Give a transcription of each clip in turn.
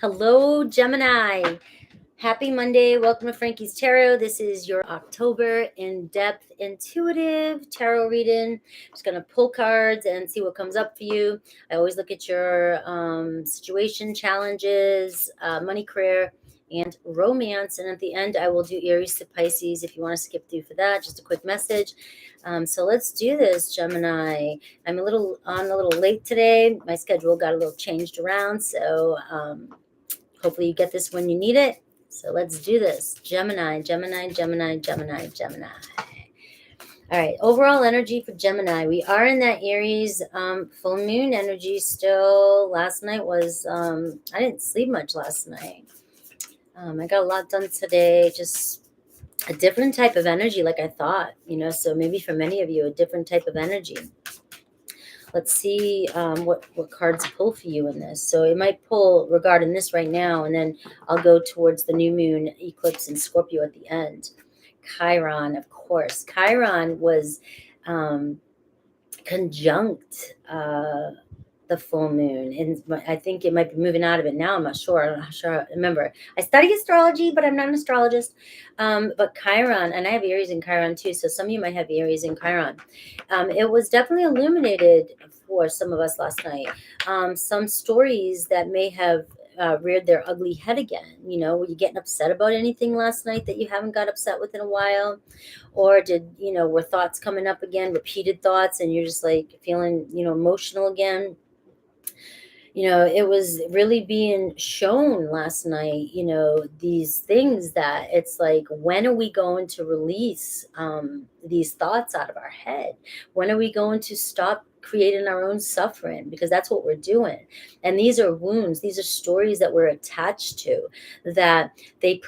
Hello, Gemini. Happy Monday. Welcome to Frankie's Tarot. This is your October in-depth intuitive tarot reading. I'm just going to pull cards and see what comes up for you. I always look at your situation, challenges, money, career, and romance. And at the end, I will do Aries to Pisces if you want to skip through for that. Just a quick message. So let's do this, Gemini. I'm a little late today. My schedule got a little changed around. So hopefully you get this when you need it. So let's do this. Gemini, Gemini, Gemini, Gemini, Gemini. All right, overall energy for Gemini. We are in that Aries full moon energy still. Last night was, I didn't sleep much last night. I got a lot done today, just a different type of energy like I thought, so maybe for many of you, a different type of energy. Let's see what cards pull for you in this. So it might pull regarding this right now, and then I'll go towards the new moon eclipse in Scorpio at the end. Chiron, of course. Chiron was conjunct the full moon, and I think it might be moving out of it now. I'm not sure. I'm not sure. Remember, I study astrology, but I'm not an astrologist. But Chiron, and I have Aries in Chiron too, so some of you might have Aries in Chiron. It was definitely illuminated for some of us last night. Some stories that may have reared their ugly head again. Were you getting upset about anything last night that you haven't got upset with in a while? Or were thoughts coming up again, repeated thoughts, and you're just like feeling, emotional again? It was really being shown last night, these things that it's like, when are we going to release these thoughts out of our head? When are we going to stop creating our own suffering? Because that's what we're doing. And these are wounds. These are stories that we're attached to, that we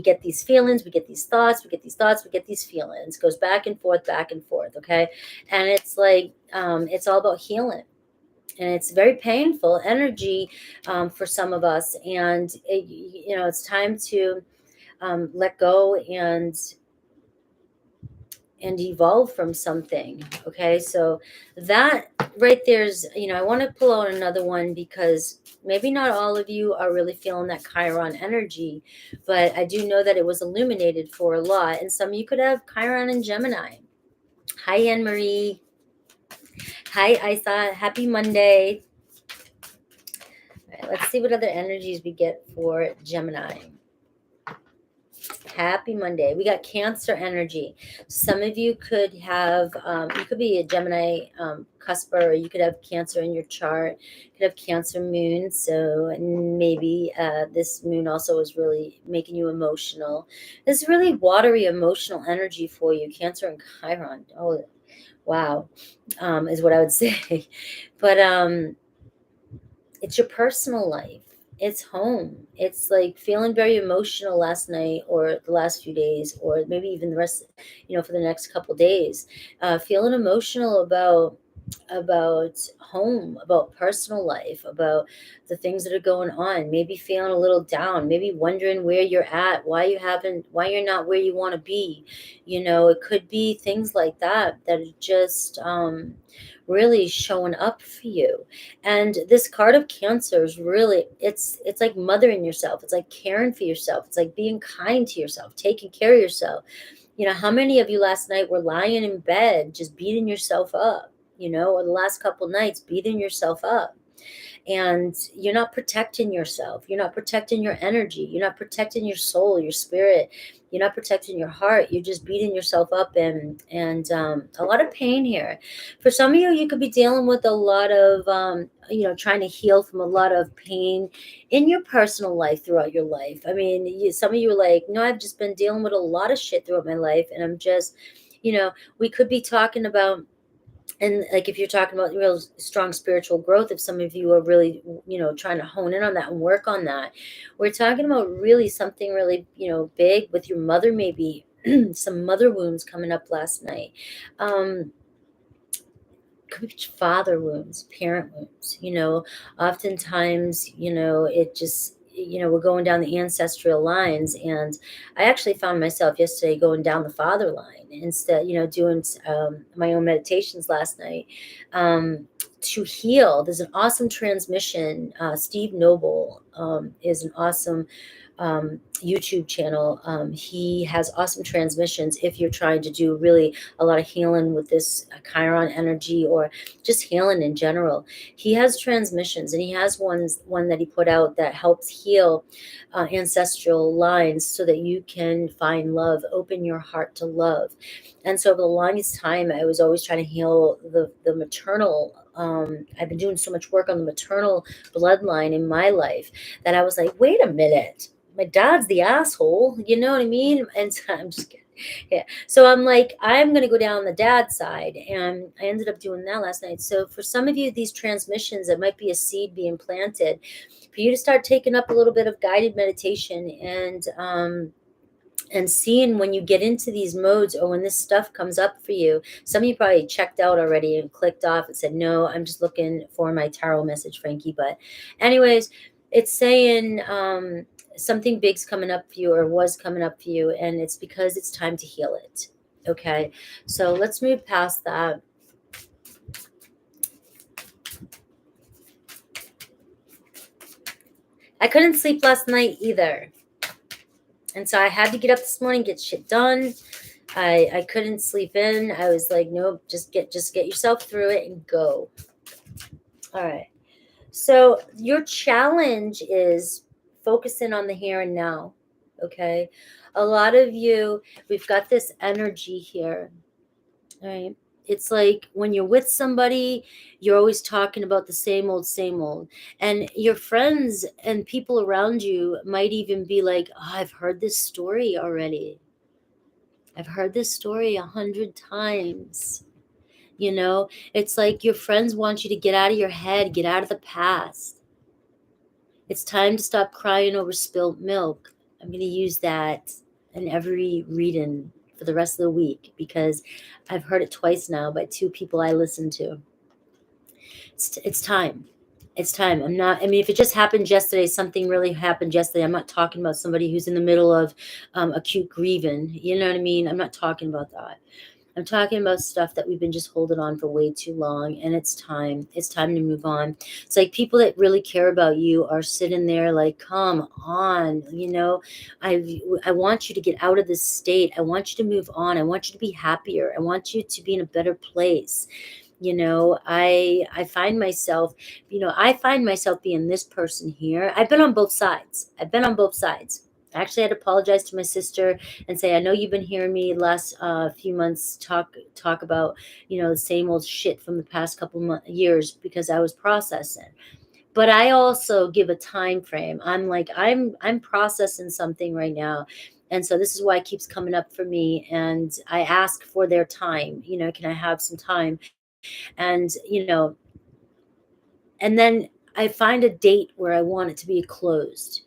get these feelings, we get these thoughts, we get these thoughts, we get these feelings. It goes back and forth, okay? And it's like, it's all about healing. And it's very painful energy for some of us. And, it's time to let go and evolve from something. Okay. So that right there's, I want to pull out another one, because maybe not all of you are really feeling that Chiron energy, but I do know that it was illuminated for a lot. And some of you could have Chiron and Gemini. Hi, Anne Marie. Hi, Isa. Happy Monday. All right, let's see what other energies we get for Gemini. Happy Monday. We got Cancer energy. Some of you could have, you could be a Gemini cusper, or you could have Cancer in your chart. You could have Cancer moon. So maybe this moon also is really making you emotional. This is really watery, emotional energy for you. Cancer and Chiron. Oh, wow, is what I would say. But it's your personal life. It's home. It's like feeling very emotional last night, or the last few days, or maybe even the rest, for the next couple days. Feeling emotional about home, about personal life, about the things that are going on. Maybe feeling a little down. Maybe wondering where you're at, why you're not where you want to be. It could be things like that are just really showing up for you. And this card of Cancer is really, it's like mothering yourself. It's like caring for yourself. It's like being kind to yourself, taking care of yourself. How many of you last night were lying in bed just beating yourself up, or the last couple nights beating yourself up? And you're not protecting yourself. You're not protecting your energy. You're not protecting your soul, your spirit. You're not protecting your heart. You're just beating yourself up, and a lot of pain here. For some of you, you could be dealing with a lot of, trying to heal from a lot of pain in your personal life throughout your life. I mean, some of you are like, no, I've just been dealing with a lot of shit throughout my life. And I'm just, we could be talking about, and like, if you're talking about real strong spiritual growth, if some of you are really, trying to hone in on that and work on that, we're talking about really something really, big with your mother, maybe some mother wounds coming up last night. Could be father wounds, parent wounds. Oftentimes, it just, we're going down the ancestral lines. And I actually found myself yesterday going down the father line instead, doing my own meditations last night. to heal. There's an awesome transmission. Steve Noble is an awesome YouTube channel. He has awesome transmissions if you're trying to do really a lot of healing with this Chiron energy, or just healing in general. He has transmissions, and he has one that he put out that helps heal ancestral lines so that you can find love, open your heart to love. And so for the longest time, I was always trying to heal the maternal. I've been doing so much work on the maternal bloodline in my life that I was like, wait a minute, my dad's the asshole, you know what I mean? And so I'm just kidding. Yeah. So I'm like, I'm going to go down the dad side. And I ended up doing that last night. So for some of you, these transmissions, it might be a seed being planted for you to start taking up a little bit of guided meditation, and seeing when you get into these modes, or when this stuff comes up for you. Some of you probably checked out already and clicked off and said, no, I'm just looking for my tarot message, Frankie. But anyways, it's saying something big's coming up for you, or was coming up for you, and it's because it's time to heal it. Okay, so let's move past that. I couldn't sleep last night either. And so I had to get up this morning, get shit done. I couldn't sleep in. I was like, nope, just get yourself through it and go. All right. So your challenge is focusing on the here and now. Okay. A lot of you, we've got this energy here. All right. It's like when you're with somebody, you're always talking about the same old, same old. And your friends and people around you might even be like, oh, I've heard this story already. I've heard this story 100 times. You know, it's like your friends want you to get out of your head, get out of the past. It's time to stop crying over spilt milk. I'm going to use that in every reading for the rest of the week, because I've heard it twice now by two people I listen to. It's time. It's time. If it just happened yesterday, something really happened yesterday. I'm not talking about somebody who's in the middle of acute grieving. You know what I mean? I'm not talking about that. I'm talking about stuff that we've been just holding on for way too long, and it's time. It's time to move on. It's like people that really care about you are sitting there like, come on, I want you to get out of this state. I want you to move on. I want you to be happier. I want you to be in a better place. I find myself, being this person here. I've been on both sides. I actually had to apologize to my sister and say, I know you've been hearing me the last few months talk about, the same old shit from the past couple years, because I was processing. But I also give a time frame. I'm like, I'm processing something right now. And so this is why it keeps coming up for me. And I ask for their time, can I have some time? And, and then I find a date where I want it to be closed.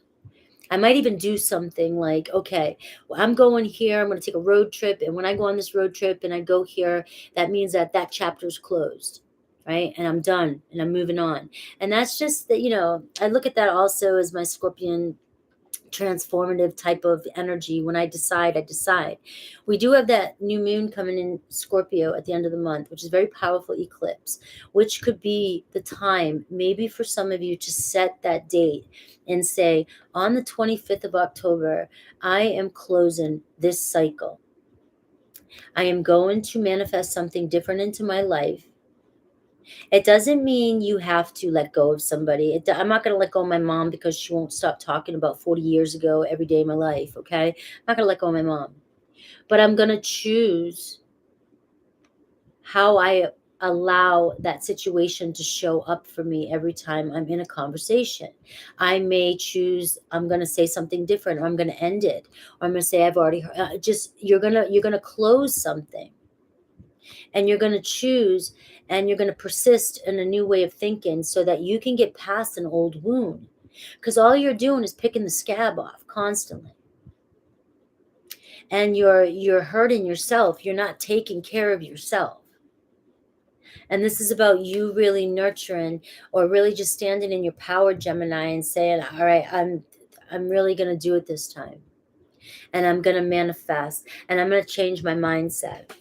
I might even do something like, okay, well, I'm going here. I'm going to take a road trip. And when I go on this road trip and I go here, that means that chapter is closed, right? And I'm done and I'm moving on. And that's just that, I look at that also as my Scorpion transformative type of energy. When I decide, I decide. We do have that new moon coming in Scorpio at the end of the month, which is a very powerful eclipse, which could be the time maybe for some of you to set that date and say, on the 25th of October, I am closing this cycle. I am going to manifest something different into my life. It doesn't mean you have to let go of somebody. I'm not going to let go of my mom because she won't stop talking about 40 years ago every day of my life, okay? I'm not going to let go of my mom. But I'm going to choose how I allow that situation to show up for me every time I'm in a conversation. I may choose, I'm going to say something different, or I'm going to end it, or I'm going to say, I've already heard, you're going to close something. And you're going to choose, and you're going to persist in a new way of thinking so that you can get past an old wound. Because all you're doing is picking the scab off constantly. And you're hurting yourself. You're not taking care of yourself. And this is about you really nurturing, or really just standing in your power, Gemini, and saying, all right, I'm really going to do it this time. And I'm going to manifest. And I'm going to change my mindset.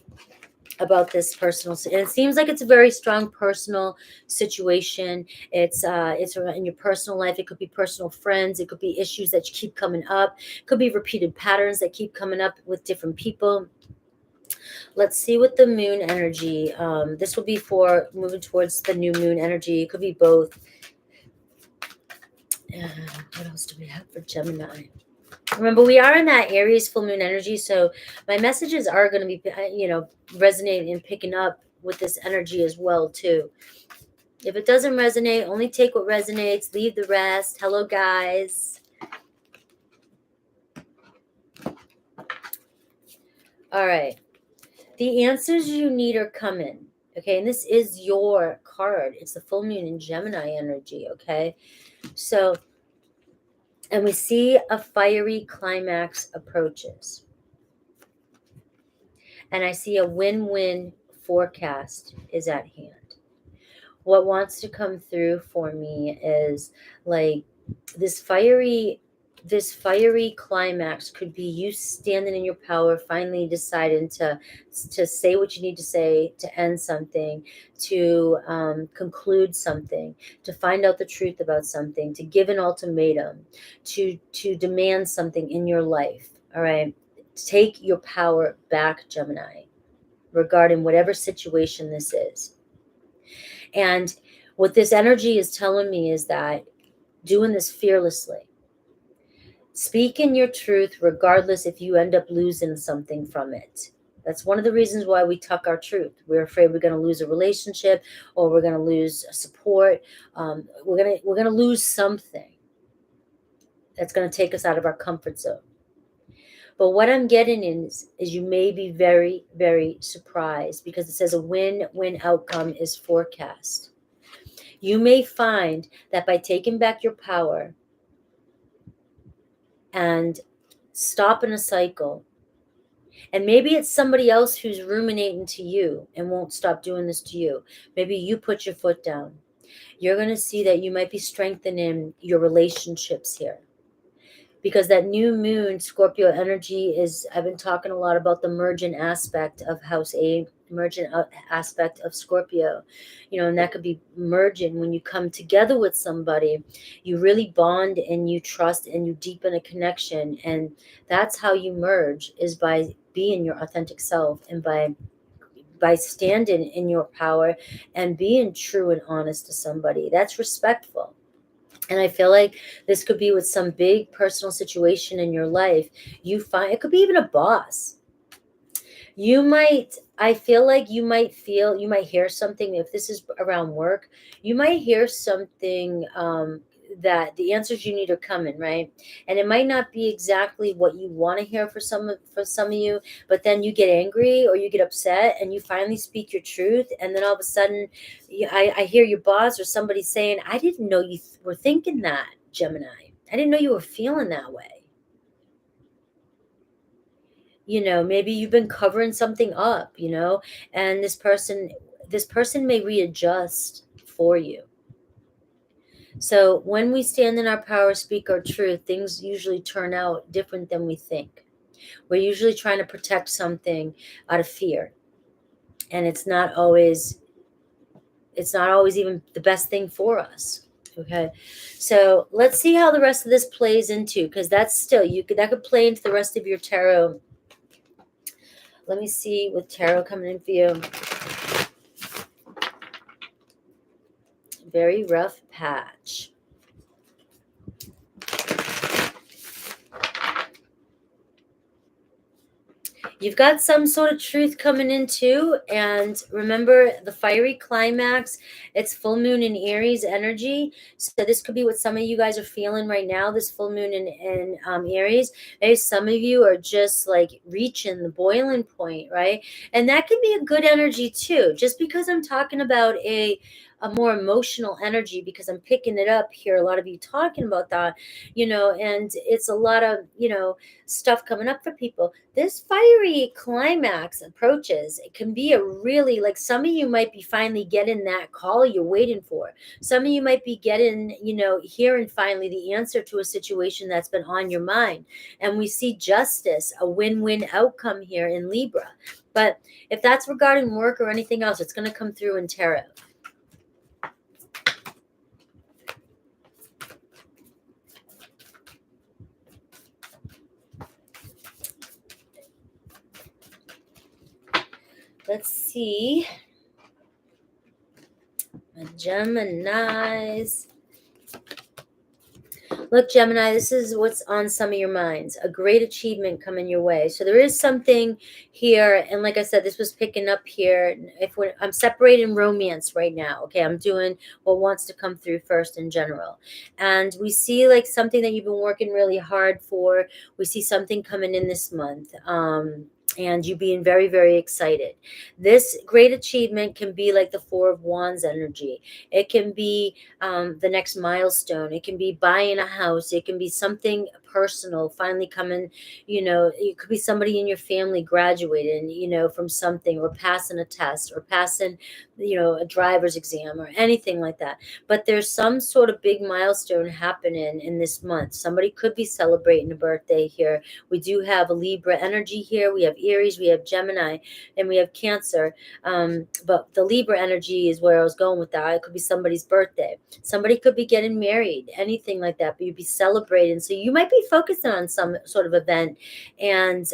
about this personal, and it seems like it's a very strong personal situation. It's in your personal life. It could be personal friends. It could be issues that keep coming up. It could be repeated patterns that keep coming up with different people. Let's see what the moon energy, this will be for moving towards the new moon energy. It could be both. What else do we have for Gemini? Remember, we are in that Aries full moon energy, so my messages are going to be, resonating and picking up with this energy as well, too. If it doesn't resonate, only take what resonates, leave the rest. Hello, guys. All right. The answers you need are coming, okay? And this is your card. It's the full moon in Gemini energy, okay? So, and we see a fiery climax approaches. And I see a win-win forecast is at hand. What wants to come through for me is like this fiery climax could be you standing in your power, finally deciding to say what you need to say, to end something, to conclude something, to find out the truth about something, to give an ultimatum, to demand something in your life. All right, take your power back, Gemini, regarding whatever situation this is. And what this energy is telling me is that doing this fearlessly, speaking your truth regardless if you end up losing something from it. That's one of the reasons why we tuck our truth. We're afraid we're going to lose a relationship, or we're going to lose support. We're going to lose something that's going to take us out of our comfort zone. But what I'm getting is you may be very, very surprised, because it says a win-win outcome is forecast. You may find that by taking back your power and stopping a cycle, and maybe it's somebody else who's ruminating to you and won't stop doing this to you. Maybe you put your foot down. You're going to see that you might be strengthening your relationships here. Because that new moon Scorpio energy is, I've been talking a lot about the mergent aspect of house 8, mergent aspect of Scorpio, and that could be merging. When you come together with somebody, you really bond and you trust and you deepen a connection. And that's how you merge, is by being your authentic self, and by standing in your power and being true and honest to somebody. That's respectful. And I feel like this could be with some big personal situation in your life. You find, it could be even a boss. I feel like you might hear something. If this is around work, you might hear something, that the answers you need are coming, right? And it might not be exactly what you want to hear for some of you, but then you get angry or you get upset and you finally speak your truth. And then all of a sudden I hear your boss or somebody saying, I didn't know you were thinking that, Gemini. I didn't know you were feeling that way. Maybe you've been covering something up, and this person may readjust for you. So when we stand in our power, speak our truth, things usually turn out different than we think. We're usually trying to protect something out of fear. And it's not always even the best thing for us. Okay. So let's see how the rest of this plays into, because that's still, that could play into the rest of your tarot. Let me see with tarot coming in for you. Very rough patch. You've got some sort of truth coming in too. And remember the fiery climax, it's full moon in Aries energy. So this could be what some of you guys are feeling right now, this full moon in Aries. Maybe some of you are just like reaching the boiling point, right? And that could be a good energy too. Just because I'm talking about a more emotional energy, because I'm picking it up here, a lot of you talking about that, and it's a lot of, stuff coming up for people. This fiery climax approaches, it can be a really, like, some of you might be finally getting that call you're waiting for. Some of you might be getting, hearing finally the answer to a situation that's been on your mind. And we see justice, a win-win outcome here in Libra. But if that's regarding work or anything else, it's going to come through in tarot. Let's see. My Geminis. Look, Gemini, this is what's on some of your minds. A great achievement coming your way. So there is something here. And like I said, this was picking up here. I'm separating romance right now. Okay, I'm doing what wants to come through first in general. And we see like something that you've been working really hard for. We see something coming in this month. And you being very, very excited. This great achievement can be like the Four of Wands energy. It can be the next milestone. It can be buying a house. It can be something personal finally coming. It could be somebody in your family graduating, from something, or passing a test, or passing, a driver's exam, or anything like that. But there's some sort of big milestone happening in this month. Somebody could be celebrating a birthday here. We do have a Libra energy here. We have Aries, we have Gemini, and we have Cancer. But the Libra energy is where I was going with that. It could be somebody's birthday. Somebody could be getting married, anything like that, but you'd be celebrating. So you might be focusing on some sort of event, and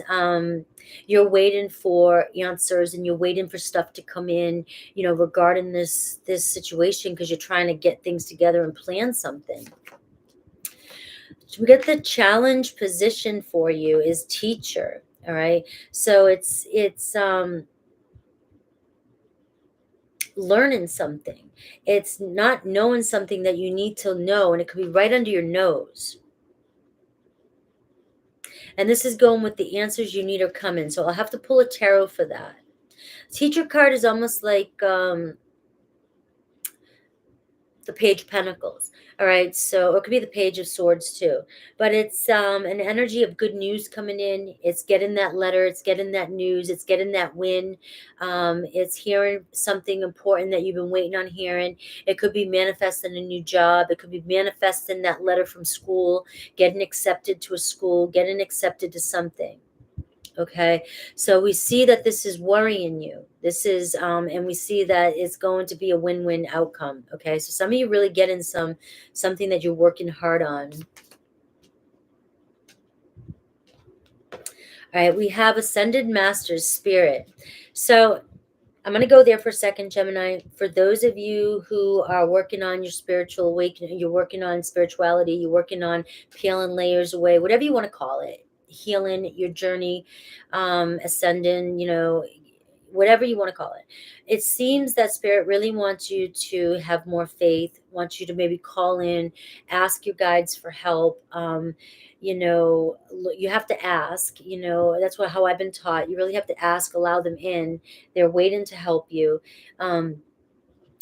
you're waiting for answers, and you're waiting for stuff to come in, regarding this situation, because you're trying to get things together and plan something. So we get the challenge position for you is teacher. All right. So it's learning something. It's not knowing something that you need to know, and it could be right under your nose. And this is going with the answers you need are coming. So I'll have to pull a tarot for that. Teacher card is almost like the Page of Pentacles. All right. So it could be the Page of Swords too. But it's an energy of good news coming in. It's getting that letter. It's getting that news. It's getting that win. It's hearing something important that you've been waiting on hearing. It could be manifesting a new job. It could be manifesting that letter from school, getting accepted to a school, getting accepted to something. Okay, so we see that this is worrying you. This is, and we see that it's going to be a win-win outcome. Okay, so some of you really getting something that you're working hard on. All right, we have Ascended Masters Spirit. So I'm going to go there for a second, Gemini. For those of you who are working on your spiritual awakening, you're working on spirituality, you're working on peeling layers away, whatever you want to call it, healing your journey, ascending, whatever you want to call it. It seems that Spirit really wants you to have more faith, wants you to maybe call in, ask your guides for help. You have to ask, that's how I've been taught. You really have to ask, allow them in. They're waiting to help you.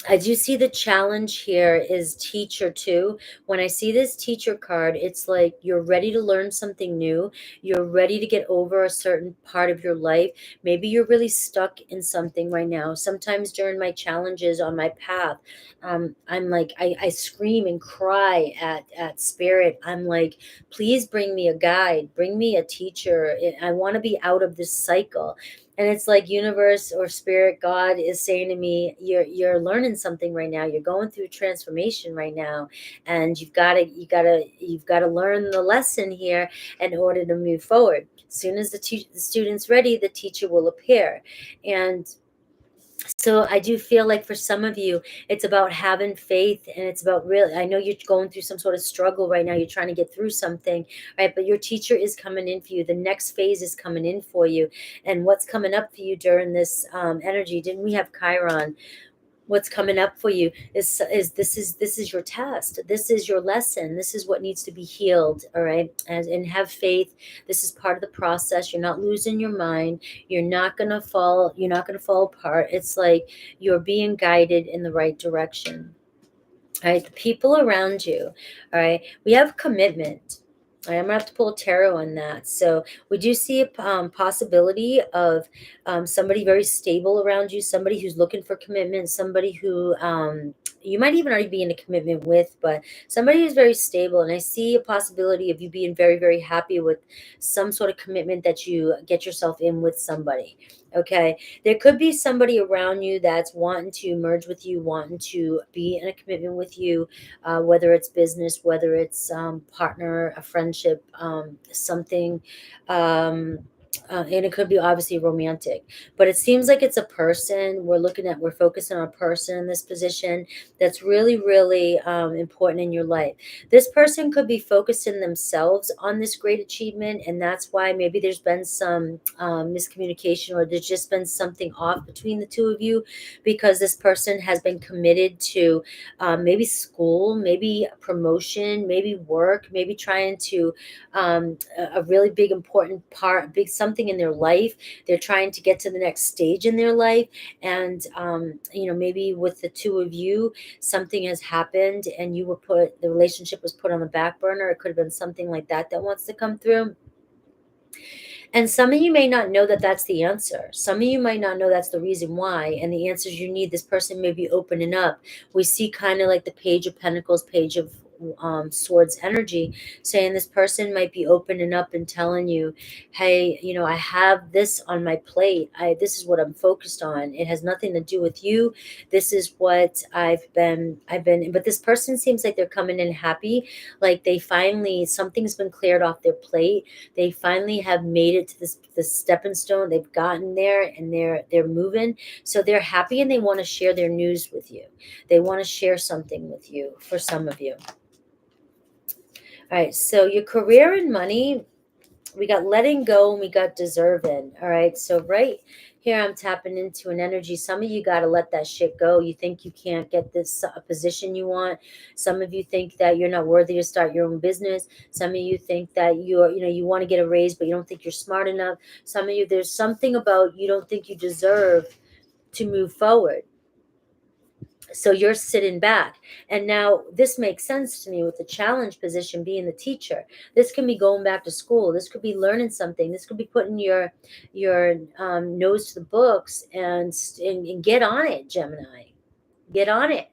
I do see the challenge here is teacher too. When I see this teacher card, it's like you're ready to learn something new. You're ready to get over a certain part of your life. Maybe you're really stuck in something right now. Sometimes during my challenges on my path, I'm like, I scream and cry at Spirit. I'm like, please bring me a guide, bring me a teacher. I want to be out of this cycle. And it's like universe or spirit, God is saying to me, you're learning something right now. You're going through transformation right now, and you've got to learn the lesson here in order to move forward. As soon as the student's ready, the teacher will appear. And so I do feel like for some of you, it's about having faith, and it's about really, I know you're going through some sort of struggle right now. You're trying to get through something, right? But your teacher is coming in for you. The next phase is coming in for you. And what's coming up for you during this energy, didn't we have Chiron? What's coming up for you is this is your test. This is your lesson. This is what needs to be healed. All right. And have faith. This is part of the process. You're not losing your mind. You're not going to fall. You're not going to fall apart. It's like you're being guided in the right direction. All right. The people around you. All right. We have commitment. All right, I'm gonna have to pull a tarot on that. So we do see a possibility of somebody very stable around you, somebody who's looking for commitment, somebody who you might even already be in a commitment with, but somebody who's very stable. And I see a possibility of you being very, very happy with some sort of commitment that you get yourself in with somebody. Okay. There could be somebody around you that's wanting to merge with you, wanting to be in a commitment with you, whether it's business, whether it's partner, a friendship, something. Um, and it could be obviously romantic, but it seems like it's a person. We're focusing on a person in this position that's really, really important in your life. This person could be focusing themselves on this great achievement, and that's why maybe there's been some miscommunication, or there's just been something off between the two of you, because this person has been committed to maybe school, maybe promotion, maybe work, maybe trying to a really big important part, big something in their life. They're trying to get to the next stage in their life, and maybe with the two of you, something has happened and the relationship was put on the back burner. It could have been something like that that wants to come through. And some of you may not know that that's the answer. Some of you might not know that's the reason why. And the answers you need, this person may be opening up. We see kind of like the Page of Pentacles, Page of Swords energy, saying this person might be opening up and telling you, hey, I have this on my plate. This is what I'm focused on. It has nothing to do with you. This is what but this person seems like they're coming in happy. Like something's been cleared off their plate. They finally have made it to this stepping stone. They've gotten there, and they're moving. So they're happy, and they want to share their news with you. They want to share something with you, for some of you. All right, so your career and money, we got letting go and we got deserving. All right, so right here I'm tapping into an energy. Some of you got to let that shit go. You think you can't get this position you want. Some of you think that you're not worthy to start your own business. Some of you think that you want to get a raise, but you don't think you're smart enough. Some of you, there's something about you don't think you deserve to move forward. So you're sitting back. And now this makes sense to me with the challenge position being the teacher. This can be going back to school. This could be learning something. This could be putting your nose to the books and get on it, Gemini. Get on it.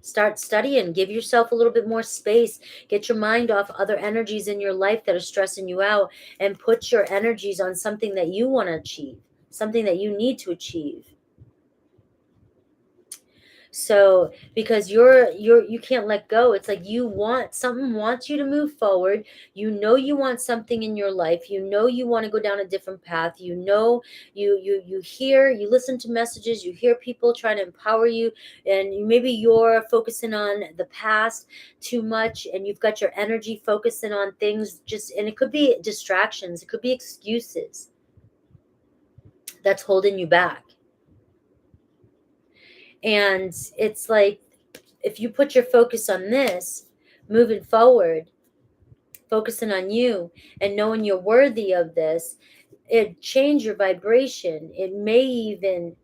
Start studying. Give yourself a little bit more space. Get your mind off other energies in your life that are stressing you out, and put your energies on something that you want to achieve, something that you need to achieve. So because you can't let go. It's like something wants you to move forward. You want something in your life. You want to go down a different path. You listen to messages, you hear people trying to empower you, and maybe you're focusing on the past too much, and you've got your energy focusing on things and it could be distractions, it could be excuses that's holding you back. And it's like, if you put your focus on this, moving forward, focusing on you and knowing you're worthy of this, it change your vibration. It may even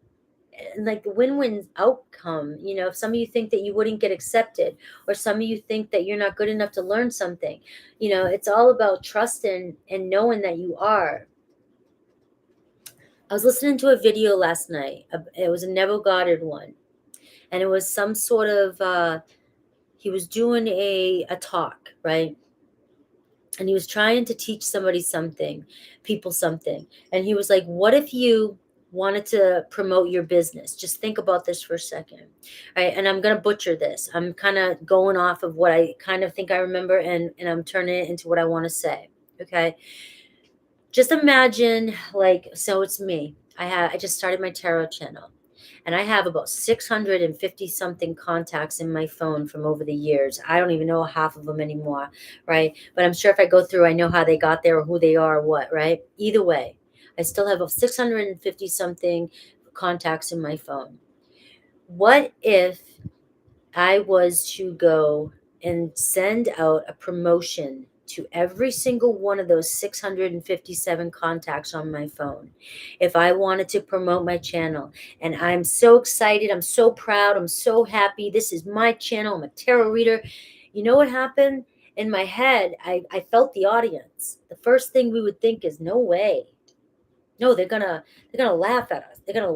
like the win-win outcome. If some of you think that you wouldn't get accepted, or some of you think that you're not good enough to learn something, it's all about trusting and knowing that you are. I was listening to a video last night. It was a Neville Goddard one. And it was some sort of he was doing a talk, right? And he was trying to teach people something. And he was like, what if you wanted to promote your business? Just think about this for a second. Right? And I'm going to butcher this. I'm kind of going off of what I kind of think I remember, and I'm turning it into what I want to say. Okay. Just imagine, so it's me. I just started my tarot channel. And I have about 650 something contacts in my phone from over the years. I don't even know half of them anymore, right? But I'm sure if I go through, I know how they got there or who they are or what, right? Either way, I still have 650 something contacts in my phone. What if I was to go and send out a promotion to every single one of those 657 contacts on my phone? If I wanted to promote my channel, and I'm so excited, I'm so proud, I'm so happy, this is my channel, I'm a tarot reader. You know what happened? In my head, I felt the audience. The first thing we would think is, no way. No, they're gonna laugh at us. They're gonna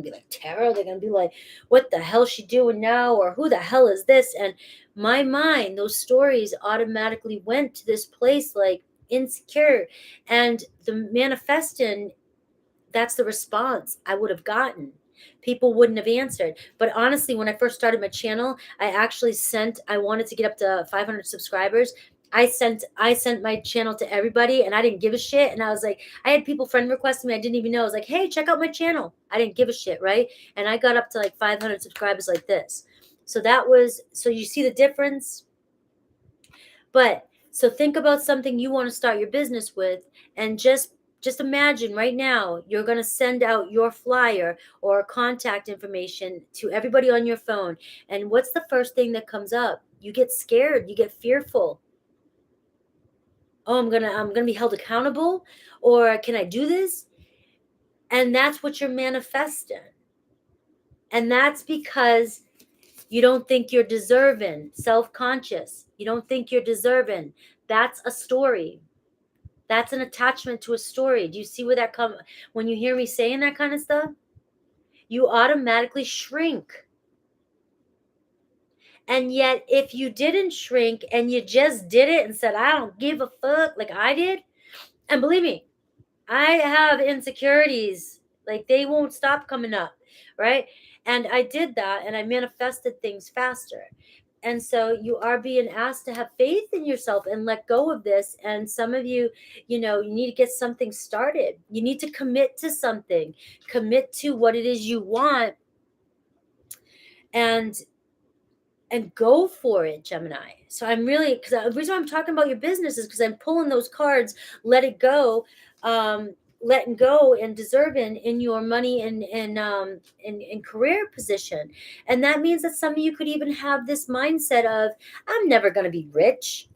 be like Tara. They're gonna be like, what the hell she doing now, or who the hell is this? And my mind, those stories automatically went to this place like insecure, and the manifesting, that's the response I would have gotten. People wouldn't have answered. But honestly, when I first started my channel, I wanted to get up to 500 subscribers. I sent my channel to everybody, and I didn't give a shit. And I was like, I had people friend request me I didn't even know. I was like, hey, check out my channel. I didn't give a shit, right? And I got up to like 500 subscribers like this. So you see the difference? But so think about something you want to start your business with, and just imagine right now you're going to send out your flyer or contact information to everybody on your phone. And what's the first thing that comes up? You get scared, you get fearful. Oh, I'm going to be held accountable, or can I do this? And that's what you're manifesting. And that's because you don't think you're deserving, self-conscious. You don't think you're deserving. That's a story. That's an attachment to a story. Do you see where that comes? When you hear me saying that kind of stuff, you automatically shrink. And yet, if you didn't shrink and you just did it and said, I don't give a fuck, like I did, and believe me, I have insecurities. Like they won't stop coming up, right? And I did that, and I manifested things faster. And so you are being asked to have faith in yourself and let go of this. And some of you, you need to get something started. You need to commit to something, commit to what it is you want, and go for it, Gemini. So I'm really, because the reason why I'm talking about your business is because I'm pulling those cards. Let it go, letting go and deserving in your money and in career position. And that means that some of you could even have this mindset of, I'm never going to be rich.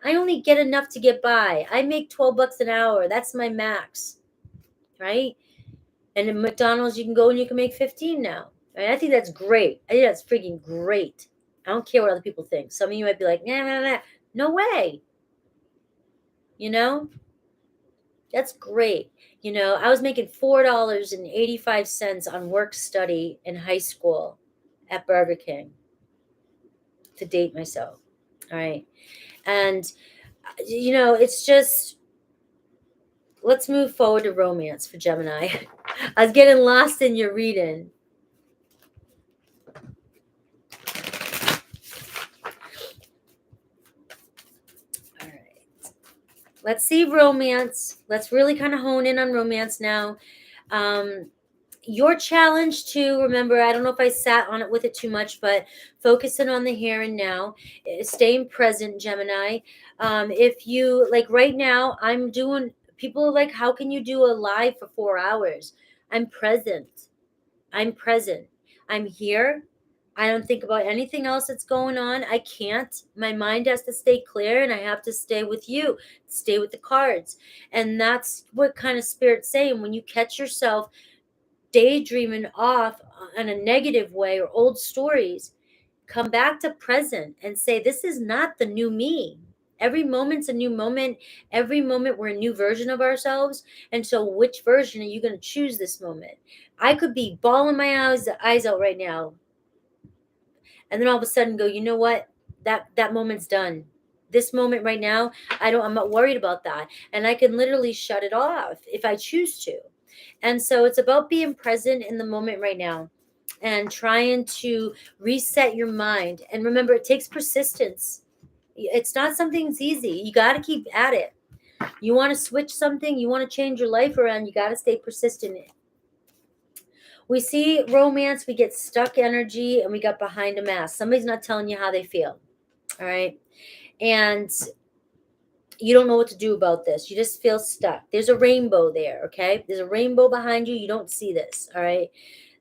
I only get enough to get by. I make $12 an hour. That's my max, right? And in McDonald's, you can go and you can make 15 now. Right? I think that's great. I think that's freaking great. I don't care what other people think. Some of you might be like, nah, nah, nah. No way. That's great. I was making $4.85 on work study in high school at Burger King, to date myself. All right. And, it's just, let's move forward to romance for Gemini. I was getting lost in your reading. All right. Let's see romance. Let's really kind of hone in on romance now. Your challenge to remember, I don't know if I sat on it with it too much, but focusing on the here and now, staying present, Gemini. If you like right now, people are like, how can you do a live for 4 hours? I'm present. I'm here. I don't think about anything else that's going on. I can't. My mind has to stay clear, and I have to stay with you, stay with the cards. And that's what kind of Spirit's saying. When you catch yourself daydreaming off in a negative way or old stories, come back to present and say, this is not the new me. Every moment's a new moment. Every moment we're a new version of ourselves. And so which version are you going to choose this moment? I could be bawling my eyes out right now, and then all of a sudden go, you know what? That moment's done. This moment right now, I'm not worried about that. And I can literally shut it off if I choose to. And so it's about being present in the moment right now and trying to reset your mind. And remember, it takes persistence. It's not something that's easy. You got to keep at it. You want to switch something, you want to change your life around, you got to stay persistent. We see romance, we get stuck energy, and we got behind a mask. Somebody's not telling you how they feel. All right. And you don't know what to do about this. You just feel stuck. There's a rainbow there. Okay. There's a rainbow behind you. You don't see this. All right.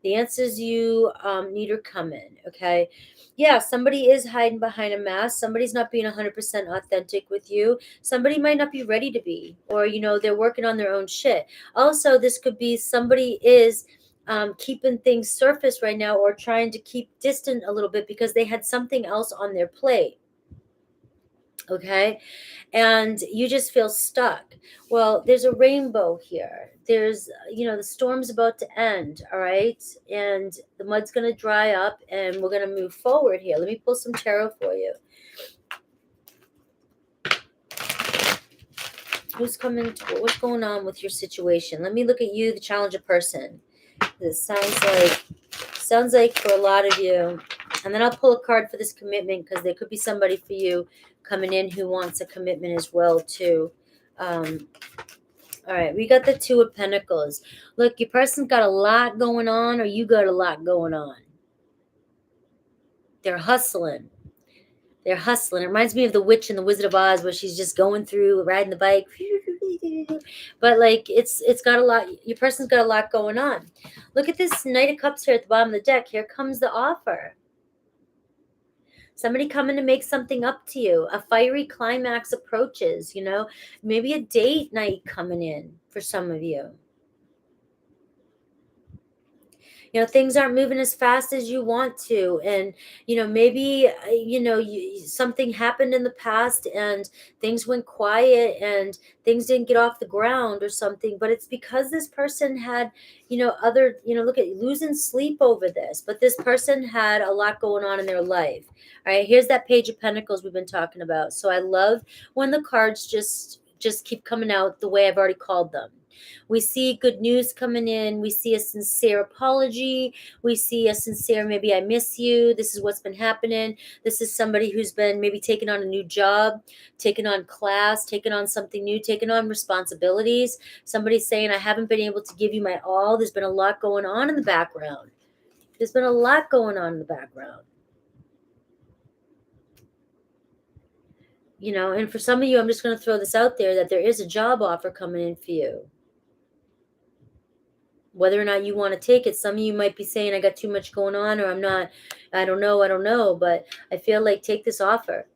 The answers you need are coming. Okay. Yeah. Somebody is hiding behind a mask. Somebody's not being 100% authentic with you. Somebody might not be ready to be, or, they're working on their own shit. Also, this could be somebody is keeping things surface right now, or trying to keep distant a little bit because they had something else on their plate. Okay. And you just feel stuck. Well, there's a rainbow here. There's, the storm's about to end, all right? And the mud's going to dry up and we're going to move forward here. Let me pull some tarot for you. What's going on with your situation? Let me look at you, the challenger person. This sounds like for a lot of you. And then I'll pull a card for this commitment, because there could be somebody for you coming in who wants a commitment as well too. All right, we got the Two of Pentacles. Look, your person's got a lot going on, or you got a lot going on. They're hustling. They're hustling. It reminds me of the Witch in the Wizard of Oz, where she's just going through, riding the bike. But like, it's got a lot. Your person's got a lot going on. Look at this Knight of Cups here at the bottom of the deck. Here comes the offer. Somebody coming to make something up to you. A fiery climax approaches, maybe a date night coming in for some of you. Things aren't moving as fast as you want to. And, maybe, something happened in the past and things went quiet and things didn't get off the ground or something. But it's because this person had, look at losing sleep over this. But this person had a lot going on in their life. All right, here's that Page of Pentacles we've been talking about. So I love when the cards just keep coming out the way I've already called them. We see good news coming in. We see a sincere apology. We see a sincere, maybe I miss you. This is what's been happening. This is somebody who's been maybe taking on a new job, taking on class, taking on something new, taking on responsibilities. Somebody's saying, I haven't been able to give you my all. There's been a lot going on in the background. There's been a lot going on in the background. And for some of you, I'm just going to throw this out there, that there is a job offer coming in for you. Whether or not you want to take it, some of you might be saying, I got too much going on, or I don't know, but I feel like take this offer.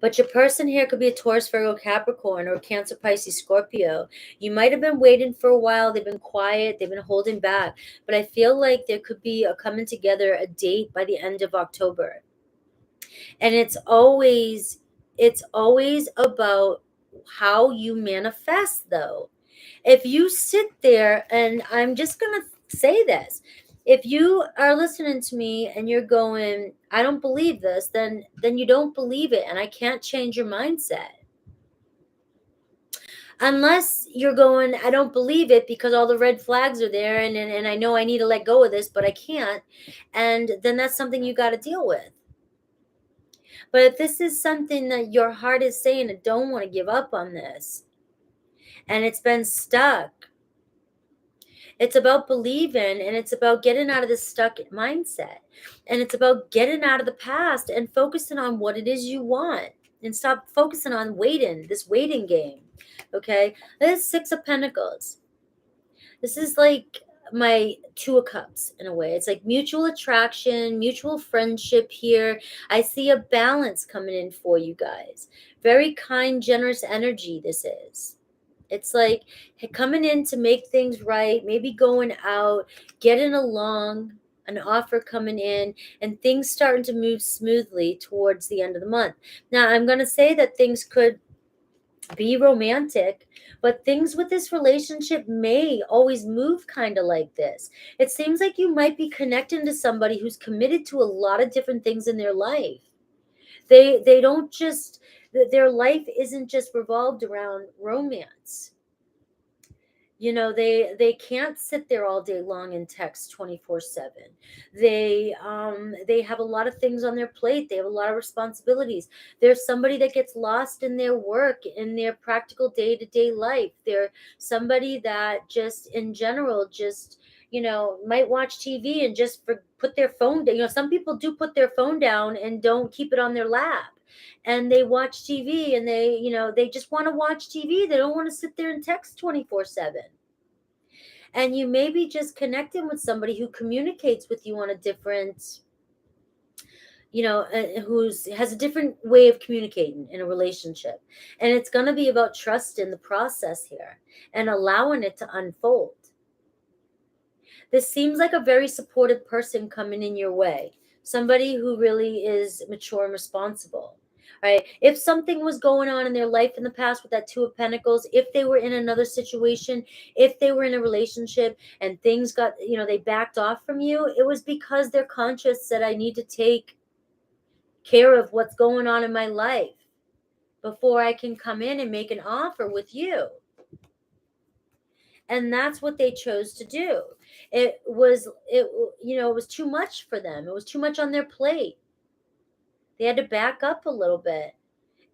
But your person here could be a Taurus, Virgo, Capricorn, or Cancer, Pisces, Scorpio. You might have been waiting for a while. They've been quiet. They've been holding back. But I feel like there could be a coming together, a date by the end of October. And it's always about how you manifest, though. If you sit there, and I'm just going to say this, if you are listening to me and you're going, I don't believe this, then you don't believe it, and I can't change your mindset. Unless you're going, I don't believe it because all the red flags are there, and I know I need to let go of this, but I can't. And then that's something you got to deal with. But if this is something that your heart is saying, I don't want to give up on this, and it's been stuck, it's about believing, and it's about getting out of this stuck mindset. And it's about getting out of the past and focusing on what it is you want, and stop focusing on this waiting game. Okay? This is Six of Pentacles. This is like my Two of Cups in a way. It's like mutual attraction, mutual friendship here. I see a balance coming in for you guys. Very kind, generous energy this is. It's like coming in to make things right, maybe going out, getting along, an offer coming in, and things starting to move smoothly towards the end of the month. Now, I'm going to say that things could be romantic, but things with this relationship may always move kind of like this. It seems like you might be connecting to somebody who's committed to a lot of different things in their life. They don't just, their life isn't just revolved around romance. They can't sit there all day long and text 24/7. They have a lot of things on their plate. They have a lot of responsibilities. There's somebody that gets lost in their work, in their practical day-to-day life. They're somebody that just in general just might watch TV and just put their phone down. Some people do put their phone down and don't keep it on their lap, and they watch TV, and they just want to watch TV. They don't want to sit there and text 24/7. And you may be just connecting with somebody who communicates with you on a different, has a different way of communicating in a relationship. And it's going to be about trust in the process here and allowing it to unfold. This seems like a very supportive person coming in your way. Somebody who really is mature and responsible. right? If something was going on in their life in the past with that Two of Pentacles, if they were in another situation, if they were in a relationship and things got, they backed off from you, it was because they're conscious that I need to take care of what's going on in my life before I can come in and make an offer with you. And that's what they chose to do. It was too much for them. It was too much on their plate. They had to back up a little bit,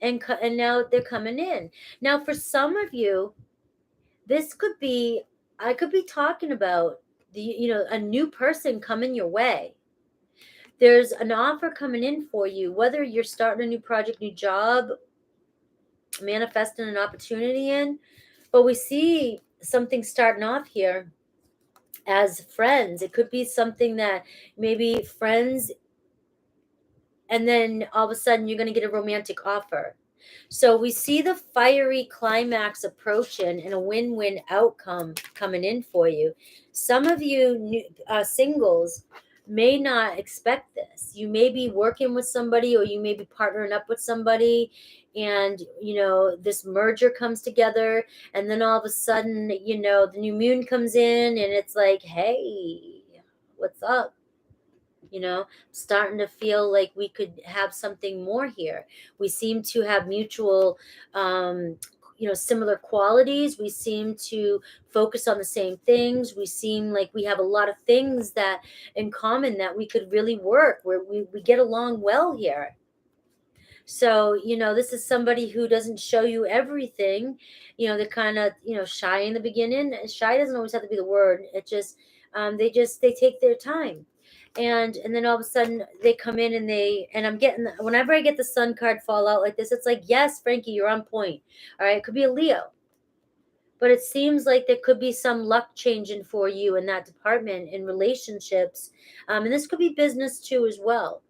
and now they're coming in. Now, for some of you, this could be, I could be talking about a new person coming your way. There's an offer coming in for you, whether you're starting a new project, new job, manifesting an opportunity in, but we see something starting off here as friends. It could be something that maybe friends, and then all of a sudden you're going to get a romantic offer. So we see the fiery climax approaching and a win-win outcome coming in for you. Some of you singles may not expect this. You may be working with somebody, or you may be partnering up with somebody, and this merger comes together, and then all of a sudden the new moon comes in, and it's like, hey, what's up? Starting to feel like we could have something more here. We seem to have mutual, similar qualities. We seem to focus on the same things. We seem like we have a lot of things that in common that we could really work, where we get along well here. So, this is somebody who doesn't show you everything. They're kind of, shy in the beginning. Shy doesn't always have to be the word. It just, they take their time. And then all of a sudden they come in, and I'm getting, whenever I get the sun card fall out like this, it's like, yes, Frankie, you're on point. All right. It could be a Leo, but it seems like there could be some luck changing for you in that department, in relationships. And this could be business too, as well.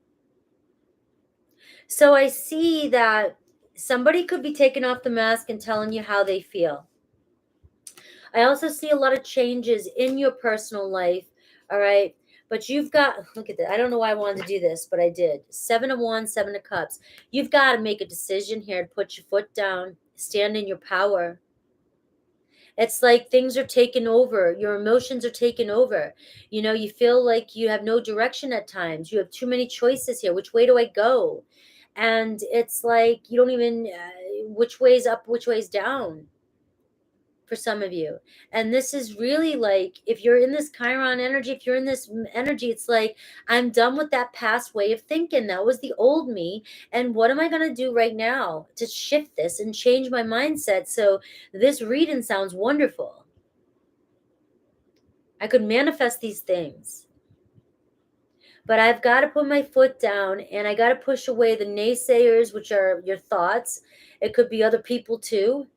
So I see that somebody could be taking off the mask and telling you how they feel. I also see a lot of changes in your personal life. All right. But you've got, look at that. I don't know why I wanted to do this, but I did. 7 of Wands, 7 of Cups. You've got to make a decision here to put your foot down, stand in your power. It's like things are taking over. Your emotions are taking over. You feel like you have no direction at times. You have too many choices here. Which way do I go? And it's like you don't even, which way's up, which way's down for some of you. And this is really like, if you're in this Chiron energy, if you're in this energy, it's like, I'm done with that past way of thinking. That was the old me. And what am I going to do right now to shift this and change my mindset? So this reading sounds wonderful. I could manifest these things. But I've got to put my foot down, and I got to push away the naysayers, which are your thoughts. It could be other people too.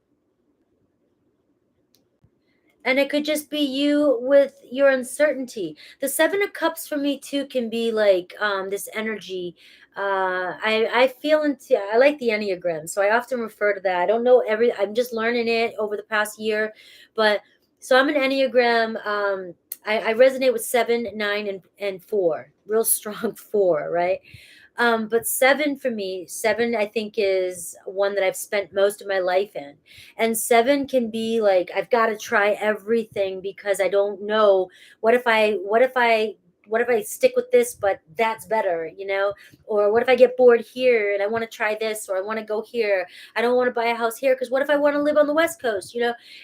And it could just be you with your uncertainty. The 7 of Cups for me too can be like this energy. I feel into, I like the Enneagram, so I often refer to that. I don't know I'm just learning it over the past year, but so I'm an Enneagram. I resonate with 7, 9, and 4. Real strong 4, right? But 7 for me, 7 I think is one that I've spent most of my life in. And 7 can be like, I've got to try everything because I don't know what if I stick with this, but that's better, or what if I get bored here and I want to try this, or I want to go here. I don't want to buy a house here because what if I want to live on the West Coast?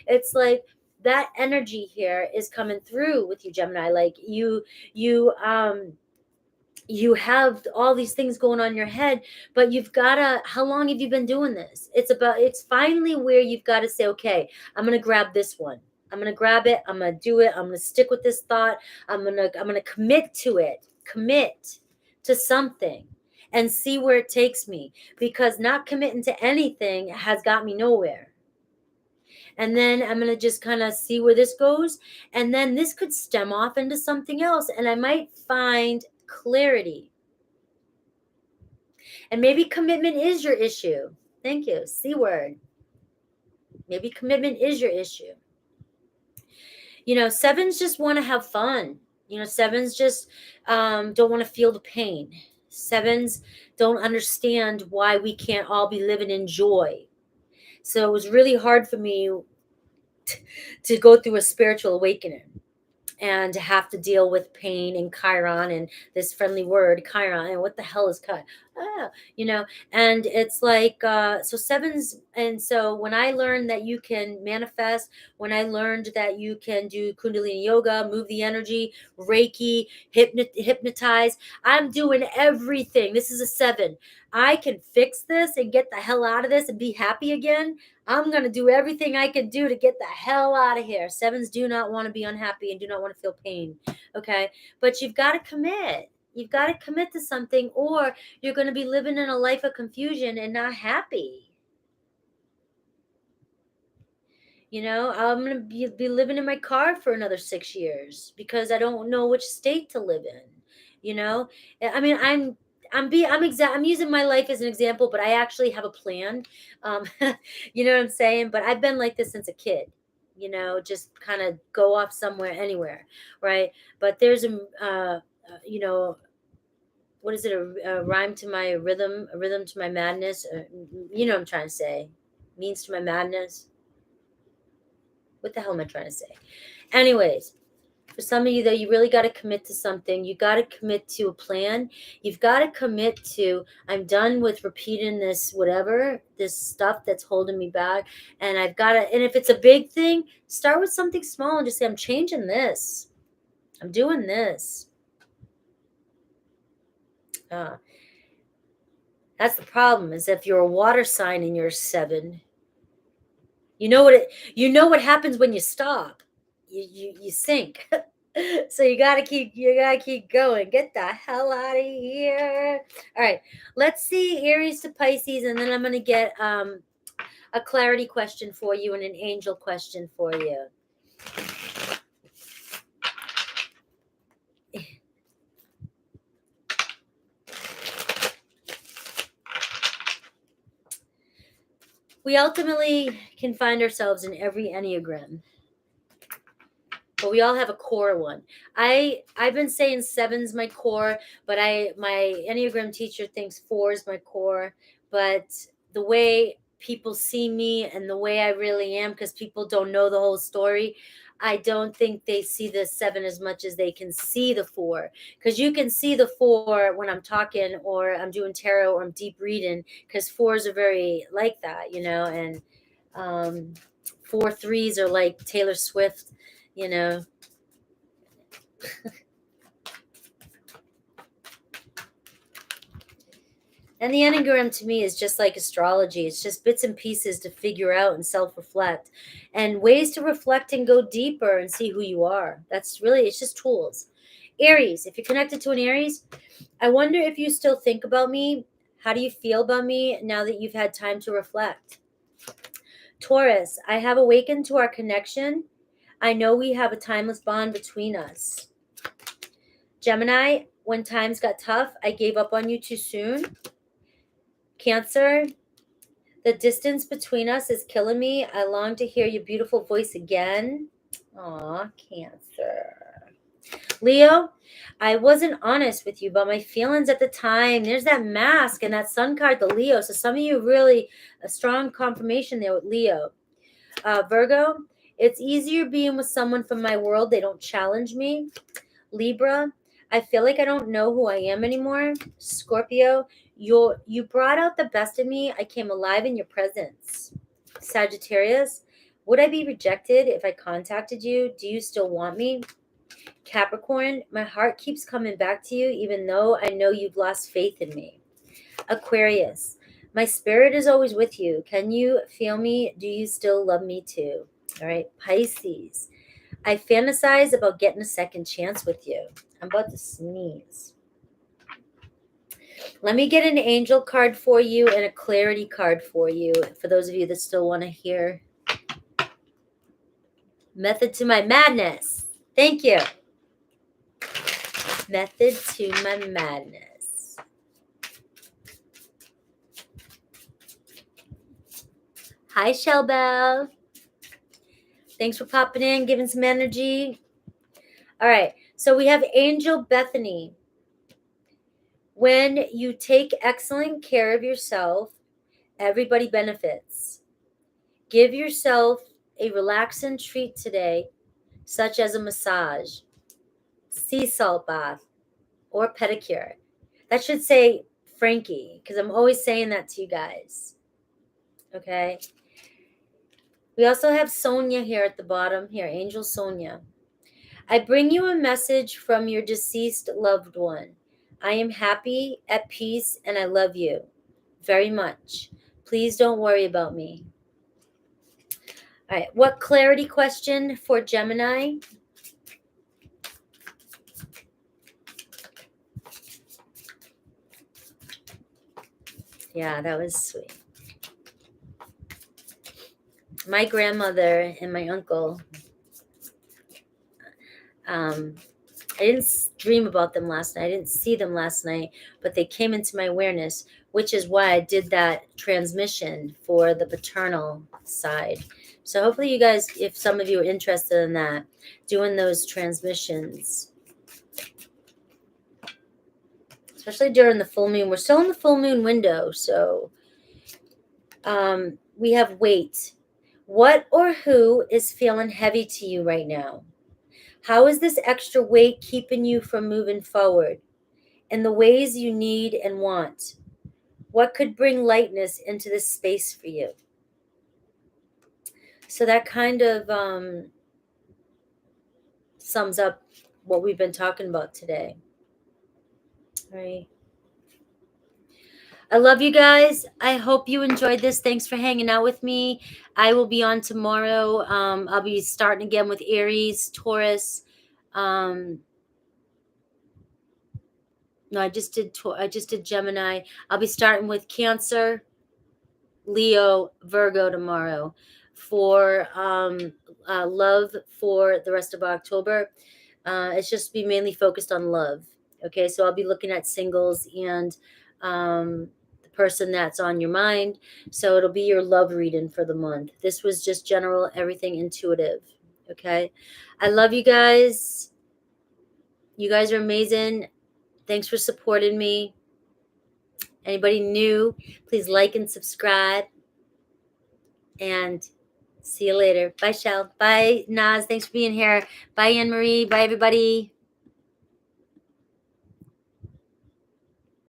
It's like that energy here is coming through with you, Gemini. Like you have all these things going on in your head, but you've got to, how long have you been doing this? It's finally where you've got to say, okay, I'm going to grab this one. I'm going to grab it. I'm going to do it. I'm going to stick with this thought. I'm going to commit to it, commit to something and see where it takes me, because not committing to anything has got me nowhere. And then I'm going to just kind of see where this goes. And then this could stem off into something else. And I might find clarity. And maybe commitment is your issue. Thank you. C word. Maybe commitment is your issue. Sevens just want to have fun. Sevens just don't want to feel the pain. Sevens don't understand why we can't all be living in joy. So it was really hard for me to go through a spiritual awakening and to have to deal with pain and Chiron and this friendly word Chiron, and what the hell is Chiron? Ah, and it's like so sevens. And so when I learned that you can manifest, when I learned that you can do Kundalini yoga, move the energy, Reiki, hypnotize, I'm doing everything. This is a 7. I can fix this and get the hell out of this and be happy again. I'm going to do everything I can do to get the hell out of here. 7s do not want to be unhappy and do not want to feel pain. Okay. But you've got to commit. You've got to commit to something, or you're going to be living in a life of confusion and not happy. I'm going to be living in my car for another 6 years because I don't know which state to live in. I mean, I'm using my life as an example, but I actually have a plan. You know what I'm saying? But I've been like this since a kid. Just kind of go off somewhere, anywhere, right? But there's what is it? A rhyme to my rhythm, a rhythm to my madness. You know what I'm trying to say? Means to my madness. What the hell am I trying to say? Anyways, for some of you, though, you really got to commit to something. You got to commit to a plan. You've got to commit to, I'm done with repeating this, whatever, this stuff that's holding me back. And I've got to, and if it's a big thing, start with something small and just say, I'm changing this. I'm doing this. That's the problem, is if you're a water sign and you're a 7, you know what happens when you stop. You sink. So you gotta keep going. Get the hell out of here. All right, let's see Aries to Pisces, and then I'm gonna get a clarity question for you and an angel question for you. We ultimately can find ourselves in every Enneagram, but we all have a core one. I've been saying 7's my core, but my Enneagram teacher thinks 4 is my core. But the way people see me and the way I really am, because people don't know the whole story, I don't think they see the 7 as much as they can see the 4. Because you can see the 4 when I'm talking or I'm doing tarot or I'm deep reading, because 4s are very like that, and 4 3s are like Taylor Swift. And the Enneagram to me is just like astrology. It's just bits and pieces to figure out and self-reflect, and ways to reflect and go deeper and see who you are. It's just tools. Aries, if you're connected to an Aries, I wonder if you still think about me. How do you feel about me now that you've had time to reflect? Taurus, I have awakened to our connection. I know we have a timeless bond between us. Gemini, when times got tough, I gave up on you too soon. Cancer, the distance between us is killing me. I long to hear your beautiful voice again. Aw, Cancer. Leo, I wasn't honest with you about my feelings at the time. There's that mask and that sun card, the Leo. So some of you really a strong confirmation there with Leo. Virgo, it's easier being with someone from my world. They don't challenge me. Libra, I feel like I don't know who I am anymore. Scorpio, you brought out the best in me. I came alive in your presence. Sagittarius, would I be rejected if I contacted you? Do you still want me? Capricorn, my heart keeps coming back to you even though I know you've lost faith in me. Aquarius, my spirit is always with you. Can you feel me? Do you still love me too? All right. Pisces, I fantasize about getting a second chance with you. I'm about to sneeze. Let me get an angel card for you and a clarity card for you, for those of you that still want to hear. Method to my madness. Thank you. Method to my madness. Hi, Shellbell. Thanks for popping in, giving some energy. All right. So we have Angel Bethany. When you take excellent care of yourself, everybody benefits. Give yourself a relaxing treat today, such as a massage, sea salt bath, or pedicure. That should say Frankie, because I'm always saying that to you guys. Okay. We also have Sonia here at the bottom. Here, Angel Sonia. I bring you a message from your deceased loved one. I am happy, at peace, and I love you very much. Please don't worry about me. All right. What clarity question for Gemini? Yeah, that was sweet. My grandmother and my uncle, I didn't dream about them last night. I didn't see them last night, but they came into my awareness, which is why I did that transmission for the paternal side. So hopefully you guys, if some of you are interested in that, doing those transmissions, especially during the full moon. We're still in the full moon window, so we have weight. What or who is feeling heavy to you right now? How is this extra weight keeping you from moving forward in the ways you need and want? What could bring lightness into this space for you? So that kind of sums up what we've been talking about today. All right. I love you guys. I hope you enjoyed this. Thanks for hanging out with me. I will be on tomorrow. I'll be starting again with Aries, Taurus. No, I just did Gemini. I'll be starting with Cancer, Leo, Virgo tomorrow for love for the rest of October. It's just be mainly focused on love. Okay, so I'll be looking at singles and the person that's on your mind. So it'll be your love reading for the month. This was just general, everything intuitive. Okay, I love you guys. You guys are amazing. Thanks for supporting me. Anybody new, please like and subscribe. And see you later. Bye, Shell. Bye, Naz. Thanks for being here. Bye, Anne-Marie. Bye, everybody.